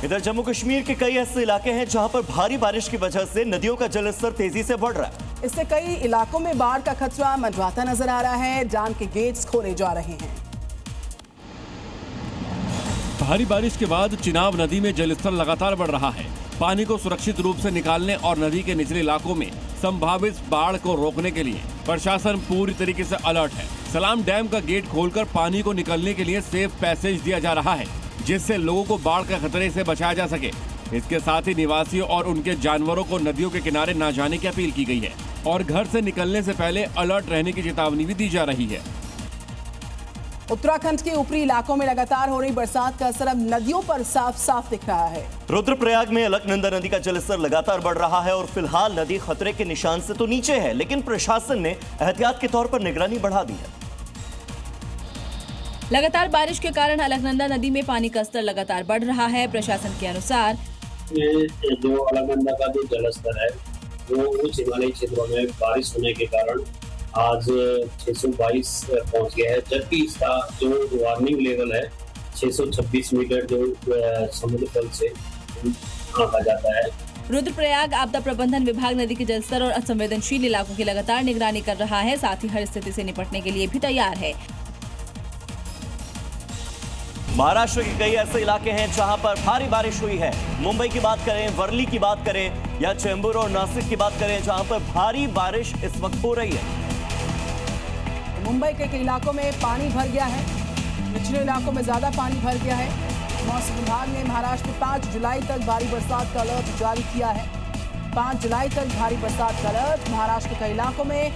इधर जम्मू कश्मीर के कई ऐसे इलाके हैं जहां पर भारी बारिश की वजह से नदियों का जलस्तर तेजी से बढ़ रहा है। इससे कई इलाकों में बाढ़ का खतरा मंडराता नजर आ रहा है। डैम के गेट्स खोले जा रहे हैं। भारी बारिश के बाद चिनाब नदी में जलस्तर लगातार बढ़ रहा है। पानी को सुरक्षित रूप से निकालने और नदी के निचले इलाकों में संभावित बाढ़ को रोकने के लिए प्रशासन पूरी तरीके से अलर्ट है। सलाम डैम का गेट खोलकर पानी को निकलने के लिए सेफ पैसेज दिया जा रहा है, जिससे लोगों को बाढ़ के खतरे से बचाया जा सके। इसके साथ ही निवासियों और उनके जानवरों को नदियों के किनारे न जाने की अपील की गई है और घर से निकलने से पहले अलर्ट रहने की चेतावनी भी दी जा रही है। उत्तराखंड के ऊपरी इलाकों में लगातार हो रही बरसात का असर अब नदियों पर साफ साफ दिख रहा है। रुद्रप्रयाग में अलकनंदा नदी का जलस्तर लगातार बढ़ रहा है और फिलहाल नदी खतरे के निशान से तो नीचे है, लेकिन प्रशासन ने एहतियात के तौर पर निगरानी बढ़ा दी है। लगातार बारिश के कारण अलकनंदा नदी में पानी का स्तर लगातार बढ़ रहा है। प्रशासन के अनुसार जो अलकनंदा का जो जलस्तर है वो उच्च हिमालयी क्षेत्रों में बारिश होने के कारण आज 622 पहुंच गया है, जबकि इसका जो वार्निंग लेवल है 626 मीटर जो समुद्र तल से आंका जाता है। रुद्रप्रयाग आपदा प्रबंधन विभाग नदी के जलस्तर और असंवेदनशील इलाकों की लगातार निगरानी कर रहा है, साथ ही हर स्थिति से निपटने के लिए भी तैयार है। महाराष्ट्र के कई ऐसे इलाके हैं जहां पर भारी बारिश हुई है। मुंबई की बात करें, वर्ली की बात करें या चेंबूर और नासिक की बात करें, जहां पर भारी बारिश इस वक्त हो रही है। मुंबई के कई इलाकों में पानी भर गया है, निचले इलाकों में ज्यादा पानी भर गया है। मौसम विभाग ने महाराष्ट्र में 5 जुलाई तक भारी बरसात का अलर्ट जारी किया है। 5 जुलाई तक भारी बरसात का अलर्ट। महाराष्ट्र के कई इलाकों में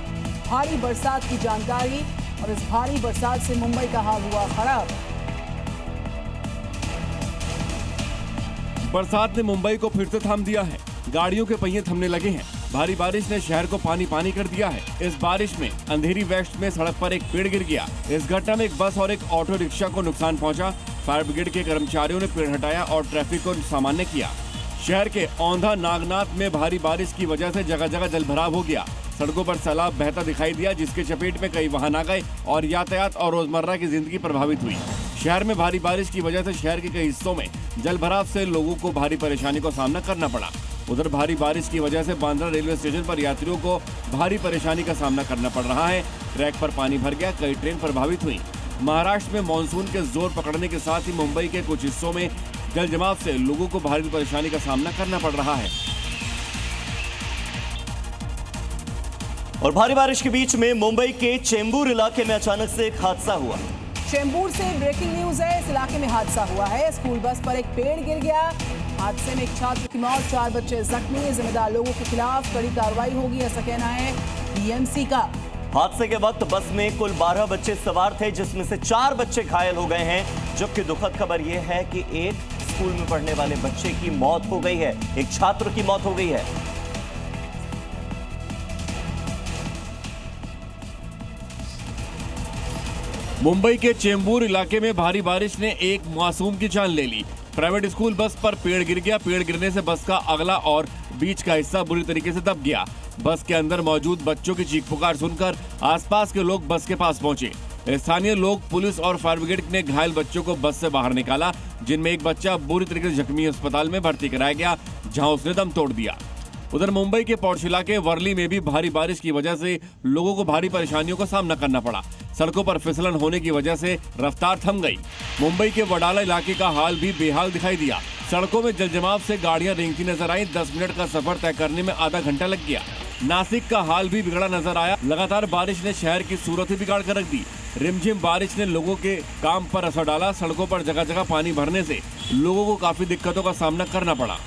भारी बरसात की जानकारी और इस भारी बरसात से मुंबई का हाल हुआ खराब। बरसात ने मुंबई को फिर से थाम दिया है। गाड़ियों के पहिए थमने लगे हैं। भारी बारिश ने शहर को पानी पानी कर दिया है। इस बारिश में अंधेरी वेस्ट में सड़क पर एक पेड़ गिर गया। इस घटना में एक बस और एक ऑटो रिक्शा को नुकसान पहुंचा। फायर ब्रिगेड के कर्मचारियों ने पेड़ हटाया और ट्रैफिक को सामान्य किया। शहर के औंधा नागनाथ में भारी बारिश की वजह से जगह जगह जलभराव हो गया। सड़कों पर सैलाब बहता दिखाई दिया, जिसके चपेट में कई वाहन आ गए और यातायात और रोजमर्रा की जिंदगी प्रभावित हुई। शहर में भारी बारिश की वजह से शहर के कई हिस्सों में जलभराव से लोगों को भारी परेशानी का सामना करना पड़ा। उधर भारी बारिश की वजह से बांद्रा रेलवे स्टेशन पर यात्रियों को भारी परेशानी का सामना करना पड़ रहा है। ट्रैक पर पानी भर गया, कई ट्रेन प्रभावित हुई। महाराष्ट्र में मानसून के जोर पकड़ने के साथ ही मुंबई के कुछ हिस्सों में जल जमाव से लोगों को भारी परेशानी का सामना करना पड़ रहा है। और भारी बारिश के बीच में मुंबई के चेंबूर इलाके में अचानक से एक हादसा हुआ। चेंबूर से ब्रेकिंग न्यूज है। इस इलाके में हादसा हुआ है। स्कूल बस पर एक पेड़ गिर गया। हादसे में एक छात्र की मौत, 4 बच्चे जख्मी। जिम्मेदार लोगों के खिलाफ कड़ी कार्रवाई होगी, ऐसा कहना है बीएमसी का। हादसे के वक्त बस में कुल 12 बच्चे सवार थे, जिसमें से 4 बच्चे घायल हो गए हैं। जबकि दुखद खबर यह है कि एक स्कूल में पढ़ने वाले बच्चे की मौत हो गई है, एक छात्र की मौत हो गई है। मुंबई के चेंबूर इलाके में भारी बारिश ने एक मासूम की जान ले ली। प्राइवेट स्कूल बस पर पेड़ गिर गया। पेड़ गिरने से बस का अगला और बीच का हिस्सा बुरी तरीके से दब गया। बस के अंदर मौजूद बच्चों की चीख पुकार सुनकर आसपास के लोग बस के पास पहुंचे। स्थानीय लोग, पुलिस और फायर ब्रिगेड ने घायल बच्चों को बस से बाहर निकाला, जिनमें एक बच्चा बुरी तरीके से जख्मी अस्पताल में भर्ती कराया गया, जहां उसने दम तोड़ दिया। उधर मुंबई के पौष इलाके वर्ली में भी भारी बारिश की वजह से लोगों को भारी परेशानियों का सामना करना पड़ा। सड़कों पर फिसलन होने की वजह से रफ्तार थम गई। मुंबई के वडाला इलाके का हाल भी बेहाल दिखाई दिया। सड़कों में जलजमाव से गाड़ियां रेंगती नजर आई। 10 मिनट का सफर तय करने में आधा घंटा लग गया। नासिक का हाल भी बिगड़ा नजर आया। लगातार बारिश ने शहर की सूरत ही बिगाड़ कर रख दी। रिमझिम बारिश ने लोगों के काम पर असर डाला। सड़कों पर जगह जगह पानी भरने से लोगों को काफी दिक्कतों का सामना करना पड़ा।